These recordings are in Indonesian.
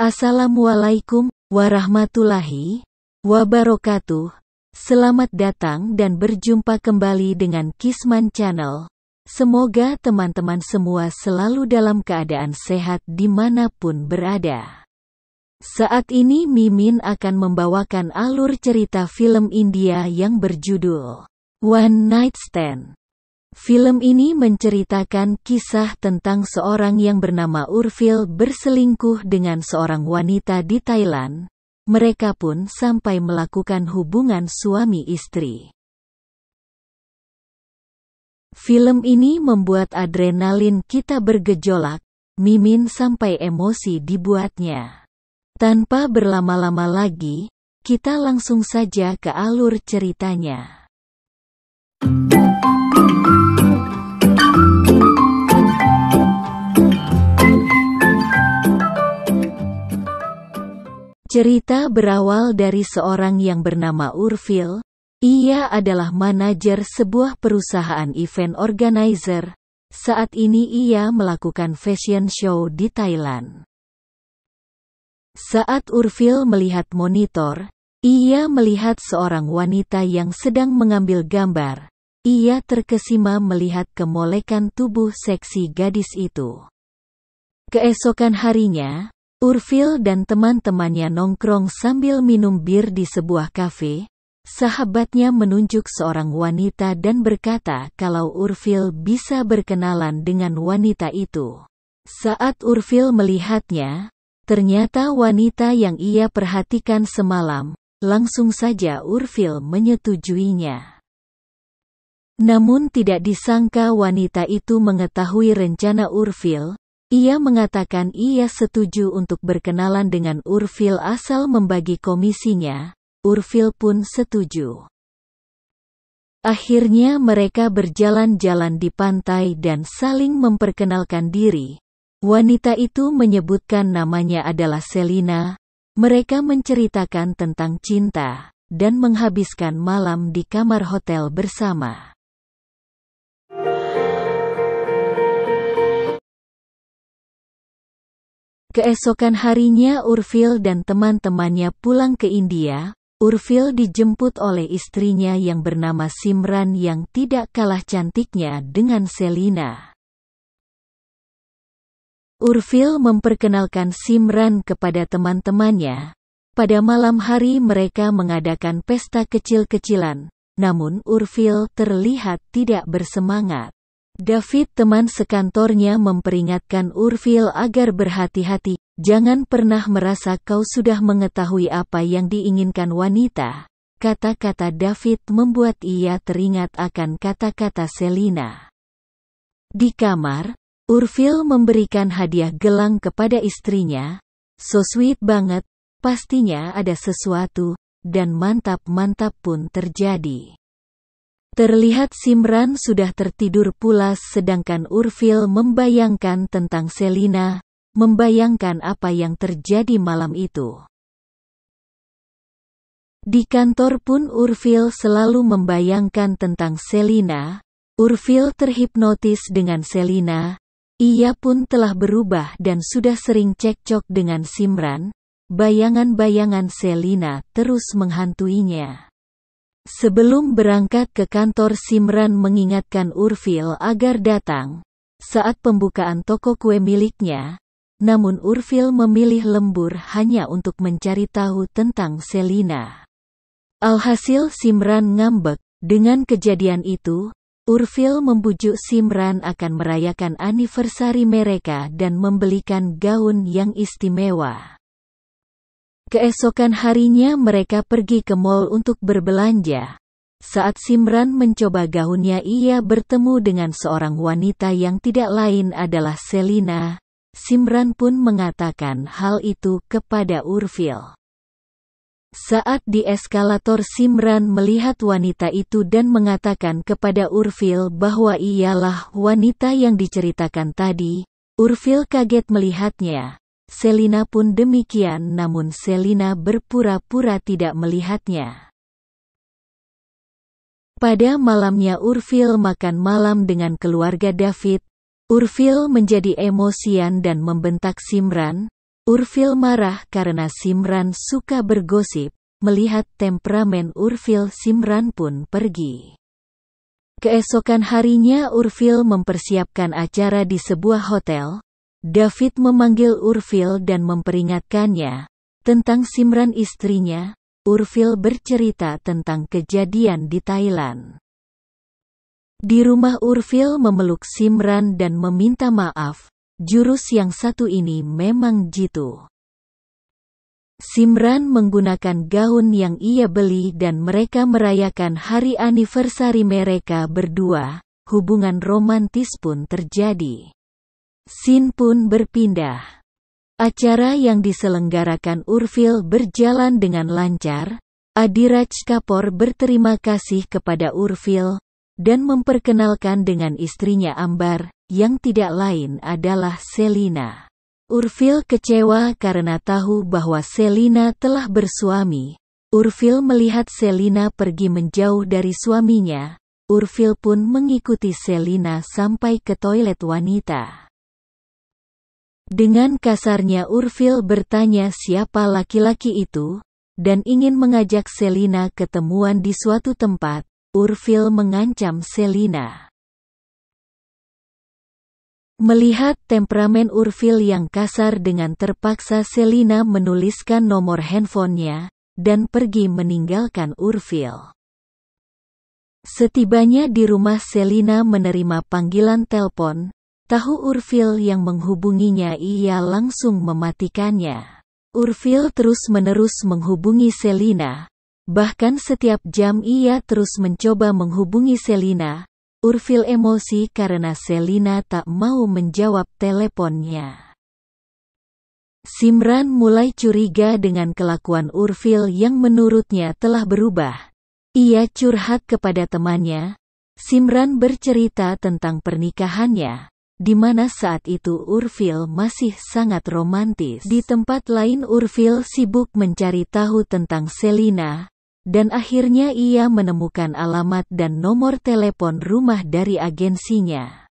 Assalamualaikum warahmatullahi wabarakatuh. Selamat datang dan berjumpa kembali dengan Kisman Channel. Semoga teman-teman semua selalu dalam keadaan sehat dimanapun berada. Saat ini Mimin akan membawakan alur cerita film India yang berjudul One Night Stand. Film ini menceritakan kisah tentang seorang yang bernama Urfil berselingkuh dengan seorang wanita di Thailand. Mereka pun sampai melakukan hubungan suami istri. Film ini membuat adrenalin kita bergejolak, Mimin sampai emosi dibuatnya. Tanpa berlama-lama lagi, kita langsung saja ke alur ceritanya. Cerita berawal dari seorang yang bernama Urfil. Ia adalah manajer sebuah perusahaan event organizer. Saat ini ia melakukan fashion show di Thailand. Saat Urfil melihat monitor, ia melihat seorang wanita yang sedang mengambil gambar. Ia terkesima melihat kemolekan tubuh seksi gadis itu. Keesokan harinya, Urfil dan teman-temannya nongkrong sambil minum bir di sebuah kafe. Sahabatnya menunjuk seorang wanita dan berkata kalau Urfil bisa berkenalan dengan wanita itu. Saat Urfil melihatnya, ternyata wanita yang ia perhatikan semalam. Langsung saja Urfil menyetujuinya. Namun tidak disangka wanita itu mengetahui rencana Urfil. Ia mengatakan ia setuju untuk berkenalan dengan Urfil asal membagi komisinya. Urfil pun setuju. Akhirnya mereka berjalan-jalan di pantai dan saling memperkenalkan diri. Wanita itu menyebutkan namanya adalah Selina. Mereka menceritakan tentang cinta dan menghabiskan malam di kamar hotel bersama. Keesokan harinya Urfil dan teman-temannya pulang ke India. Urfil dijemput oleh istrinya yang bernama Simran yang tidak kalah cantiknya dengan Selina. Urfil memperkenalkan Simran kepada teman-temannya. Pada malam hari mereka mengadakan pesta kecil-kecilan, namun Urfil terlihat tidak bersemangat. David, teman sekantornya, memperingatkan Urfil agar berhati-hati. Jangan pernah merasa kau sudah mengetahui apa yang diinginkan wanita. Kata-kata David membuat ia teringat akan kata-kata Selina. Di kamar, Urfil memberikan hadiah gelang kepada istrinya. So sweet banget, pastinya ada sesuatu, dan mantap-mantap pun terjadi. Terlihat Simran sudah tertidur pulas sedangkan Urfil membayangkan tentang Selina, membayangkan apa yang terjadi malam itu. Di kantor pun Urfil selalu membayangkan tentang Selina. Urfil terhipnotis dengan Selina. Ia pun telah berubah dan sudah sering cekcok dengan Simran. Bayangan-bayangan Selina terus menghantuinya. Sebelum berangkat ke kantor, Simran mengingatkan Urfil agar datang saat pembukaan toko kue miliknya. Namun Urfil memilih lembur hanya untuk mencari tahu tentang Selina. Alhasil Simran ngambek. Dengan kejadian itu, Urfil membujuk Simran akan merayakan anniversary mereka dan membelikan gaun yang istimewa. Keesokan harinya mereka pergi ke mall untuk berbelanja. Saat Simran mencoba gaunnya, ia bertemu dengan seorang wanita yang tidak lain adalah Selina. Simran pun mengatakan hal itu kepada Urfil. Saat di eskalator, Simran melihat wanita itu dan mengatakan kepada Urfil bahwa ialah wanita yang diceritakan tadi. Urfil kaget melihatnya. Selina pun demikian, namun Selina berpura-pura tidak melihatnya. Pada malamnya Urfil makan malam dengan keluarga David. Urfil menjadi emosian dan membentak Simran. Urfil marah karena Simran suka bergosip. Melihat temperamen Urfil, Simran pun pergi. Keesokan harinya Urfil mempersiapkan acara di sebuah hotel. David memanggil Urfil dan memperingatkannya tentang Simran istrinya. Urfil bercerita tentang kejadian di Thailand. Di rumah Urfil memeluk Simran dan meminta maaf. Jurus yang satu ini memang jitu. Simran menggunakan gaun yang ia beli dan mereka merayakan hari anniversary mereka berdua. Hubungan romantis pun terjadi. Scene pun berpindah. Acara yang diselenggarakan Urfil berjalan dengan lancar. Adiraj Kapoor berterima kasih kepada Urfil dan memperkenalkan dengan istrinya Ambar, yang tidak lain adalah Selina. Urfil kecewa karena tahu bahwa Selina telah bersuami. Urfil melihat Selina pergi menjauh dari suaminya. Urfil pun mengikuti Selina sampai ke toilet wanita. Dengan kasarnya Urfil bertanya siapa laki-laki itu, dan ingin mengajak Selina ketemuan di suatu tempat. Urfil mengancam Selina. Melihat temperamen Urfil yang kasar, dengan terpaksa Selina menuliskan nomor handphonenya dan pergi meninggalkan Urfil. Setibanya di rumah, Selina menerima panggilan telepon. Tahu Urfil yang menghubunginya, ia langsung mematikannya. Urfil terus-menerus menghubungi Selina. Bahkan setiap jam ia terus mencoba menghubungi Selina. Urfil emosi karena Selina tak mau menjawab teleponnya. Simran mulai curiga dengan kelakuan Urfil yang menurutnya telah berubah. Ia curhat kepada temannya. Simran bercerita tentang pernikahannya, di mana saat itu Urfil masih sangat romantis. Di tempat lain Urfil sibuk mencari tahu tentang Selina. Dan akhirnya ia menemukan alamat dan nomor telepon rumah dari agensinya.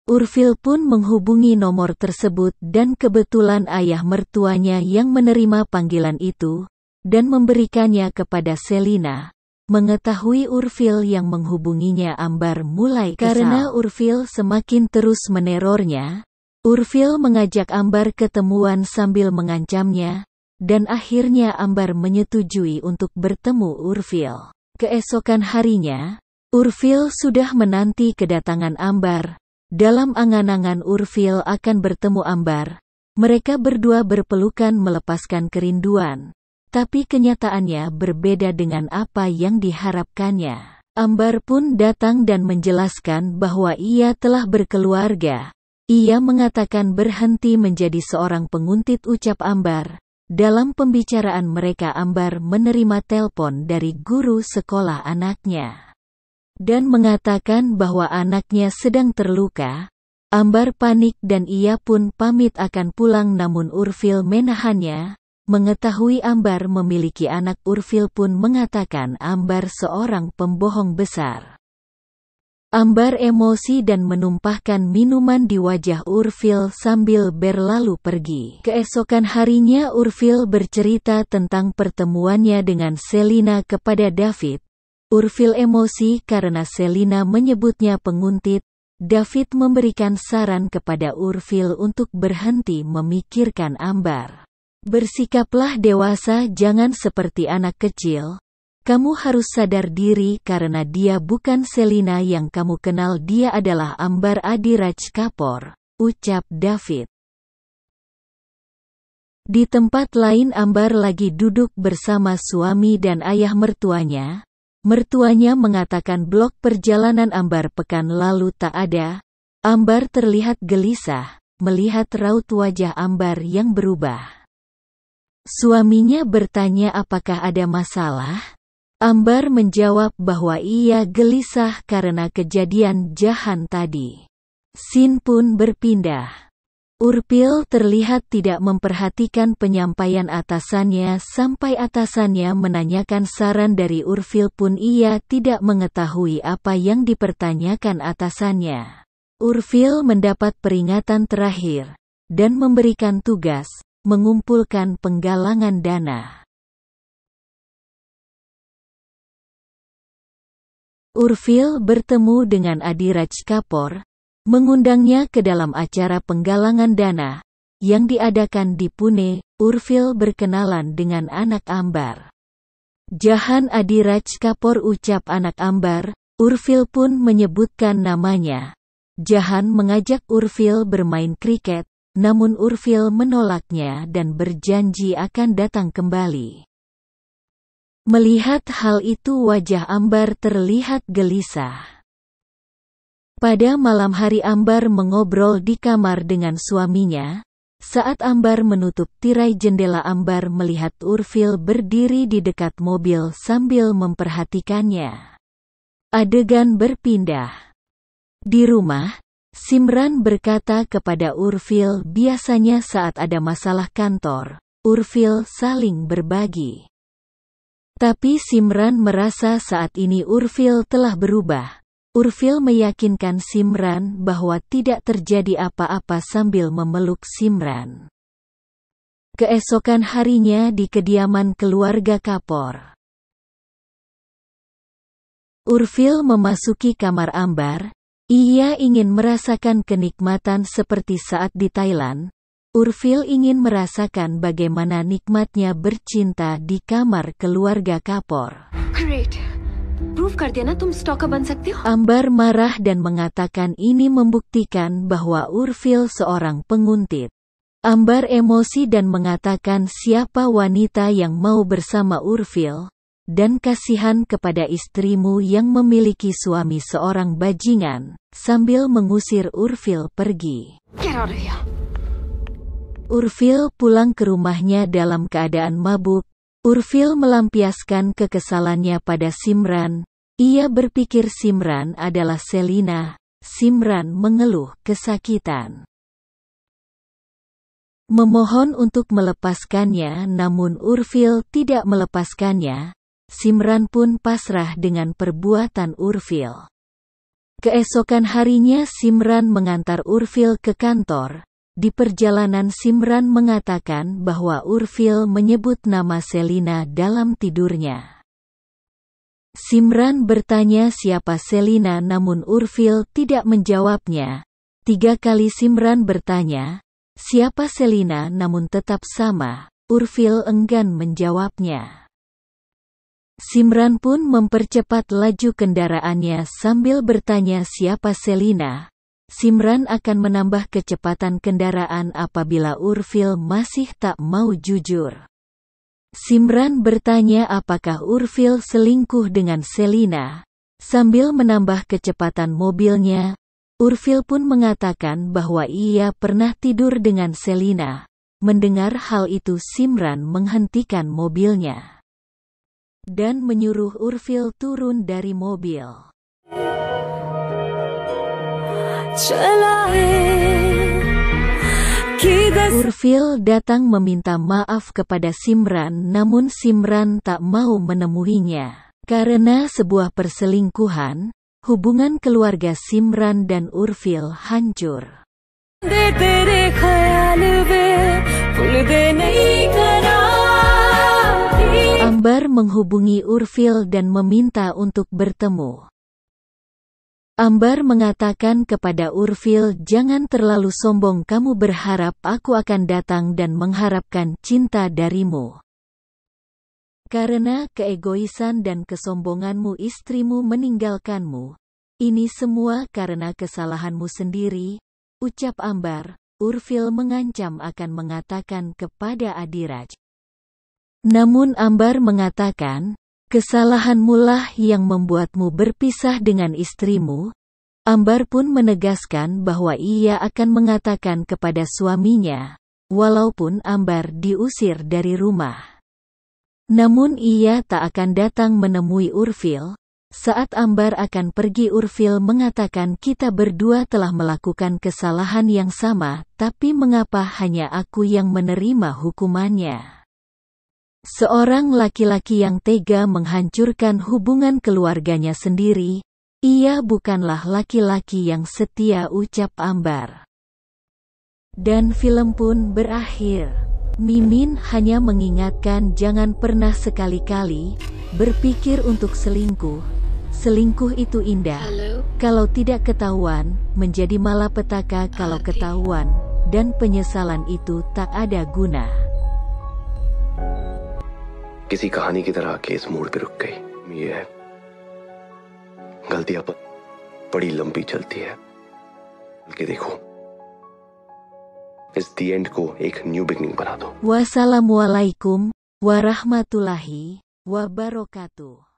Urfil pun menghubungi nomor tersebut dan kebetulan ayah mertuanya yang menerima panggilan itu, dan memberikannya kepada Selina. Mengetahui Urfil yang menghubunginya, Ambar mulai kesal. Karena Urfil semakin terus menerornya, Urfil mengajak Ambar ketemuan sambil mengancamnya. Dan akhirnya Ambar menyetujui untuk bertemu Urfil. Keesokan harinya, Urfil sudah menanti kedatangan Ambar. Dalam angan-angan Urfil akan bertemu Ambar. Mereka berdua berpelukan melepaskan kerinduan. Tapi kenyataannya berbeda dengan apa yang diharapkannya. Ambar pun datang dan menjelaskan bahwa ia telah berkeluarga. Ia mengatakan berhenti menjadi seorang penguntit, ucap Ambar. Dalam pembicaraan mereka, Ambar menerima telepon dari guru sekolah anaknya dan mengatakan bahwa anaknya sedang terluka. Ambar panik dan ia pun pamit akan pulang, namun Urfil menahannya. Mengetahui Ambar memiliki anak, Urfil pun mengatakan Ambar seorang pembohong besar. Ambar emosi dan menumpahkan minuman di wajah Urfil sambil berlalu pergi. Keesokan harinya Urfil bercerita tentang pertemuannya dengan Selina kepada David. Urfil emosi karena Selina menyebutnya penguntit. David memberikan saran kepada Urfil untuk berhenti memikirkan Ambar. Bersikaplah dewasa, jangan seperti anak kecil. Kamu harus sadar diri karena dia bukan Selina yang kamu kenal, dia adalah Ambar Adiraj Kapoor, ucap David. Di tempat lain Ambar lagi duduk bersama suami dan ayah mertuanya. Mertuanya mengatakan blog perjalanan Ambar pekan lalu tak ada. Ambar terlihat gelisah, melihat raut wajah Ambar yang berubah. Suaminya bertanya apakah ada masalah? Ambar menjawab bahwa ia gelisah karena kejadian jahan tadi. Scene pun berpindah. Urfil terlihat tidak memperhatikan penyampaian atasannya sampai atasannya menanyakan saran dari Urfil pun ia tidak mengetahui apa yang dipertanyakan atasannya. Urfil mendapat peringatan terakhir dan memberikan tugas. mengumpulkan penggalangan dana. Urfil bertemu dengan Adiraj Kapoor, mengundangnya ke dalam acara penggalangan dana yang diadakan di Pune. Urfil berkenalan dengan anak Ambar. "Jahan Adiraj Kapoor," ucap anak Ambar. Urfil pun menyebutkan namanya. Jahan mengajak Urfil bermain kriket, namun Urfil menolaknya dan berjanji akan datang kembali. Melihat hal itu, wajah Ambar terlihat gelisah. Pada malam hari Ambar mengobrol di kamar dengan suaminya. Saat Ambar menutup tirai jendela, Ambar melihat Urfil berdiri di dekat mobil sambil memperhatikannya. Adegan berpindah. Di rumah, Simran berkata kepada Urfil, biasanya saat ada masalah kantor, Urfil saling berbagi. Tapi Simran merasa saat ini Urfil telah berubah. Urfil meyakinkan Simran bahwa tidak terjadi apa-apa sambil memeluk Simran. Keesokan harinya di kediaman keluarga Kapoor. Urfil memasuki kamar Ambar. Ia ingin merasakan kenikmatan seperti saat di Thailand. Urfil ingin merasakan bagaimana nikmatnya bercinta di kamar keluarga Kapoor. Great. Proof kar diya na tum stalker ban sakte ho. Ambar marah dan mengatakan ini membuktikan bahwa Urfil seorang penguntit. Ambar emosi dan mengatakan siapa wanita yang mau bersama Urfil, dan kasihan kepada istrimu yang memiliki suami seorang bajingan, sambil mengusir Urfil pergi. Get out of here. Urfil pulang ke rumahnya dalam keadaan mabuk. Urfil melampiaskan kekesalannya pada Simran. Ia berpikir Simran adalah Selina. Simran mengeluh kesakitan. Memohon untuk melepaskannya, namun Urfil tidak melepaskannya. Simran pun pasrah dengan perbuatan Urfil. Keesokan harinya Simran mengantar Urfil ke kantor. Di perjalanan Simran mengatakan bahwa Urfil menyebut nama Selina dalam tidurnya. Simran bertanya siapa Selina, namun Urfil tidak menjawabnya. 3 kali Simran bertanya, siapa Selina, namun tetap sama. Urfil enggan menjawabnya. Simran pun mempercepat laju kendaraannya sambil bertanya siapa Selina. Simran akan menambah kecepatan kendaraan apabila Urfil masih tak mau jujur. Simran bertanya apakah Urfil selingkuh dengan Selina. Sambil menambah kecepatan mobilnya, Urfil pun mengatakan bahwa ia pernah tidur dengan Selina. Mendengar hal itu Simran menghentikan mobilnya dan menyuruh Urfil turun dari mobil. Urfil datang meminta maaf kepada Simran, namun Simran tak mau menemuinya. Karena sebuah perselingkuhan, hubungan keluarga Simran dan Urfil hancur. Ambar menghubungi Urfil dan meminta untuk bertemu. Ambar mengatakan kepada Urfil, jangan terlalu sombong, kamu berharap aku akan datang dan mengharapkan cinta darimu. Karena keegoisan dan kesombonganmu istrimu meninggalkanmu. Ini semua karena kesalahanmu sendiri, ucap Ambar. Urfil mengancam akan mengatakan kepada Adiraj. Namun Ambar mengatakan, kesalahanmu lah yang membuatmu berpisah dengan istrimu. Ambar pun menegaskan bahwa ia akan mengatakan kepada suaminya, walaupun Ambar diusir dari rumah. Namun ia tak akan datang menemui Urfil. Saat Ambar akan pergi, Urfil mengatakan kita berdua telah melakukan kesalahan yang sama, tapi mengapa hanya aku yang menerima hukumannya? Seorang laki-laki yang tega menghancurkan hubungan keluarganya sendiri, ia bukanlah laki-laki yang setia, ucap Ambar. Dan film pun berakhir. Mimin hanya mengingatkan jangan pernah sekali-kali berpikir untuk selingkuh. Selingkuh itu indah. Kalau tidak ketahuan, menjadi malapetaka kalau ketahuan, dan penyesalan itu tak ada guna. किसी कहानी की तरह केस मोड़ पे रुक गई। ये है गलतियां पर बड़ी लंबी चलती है, बल्कि देखो इस दी एंड को एक न्यू बिगनिंग बना दो। Wassalamualaikum warahmatullahi wabarakatuh.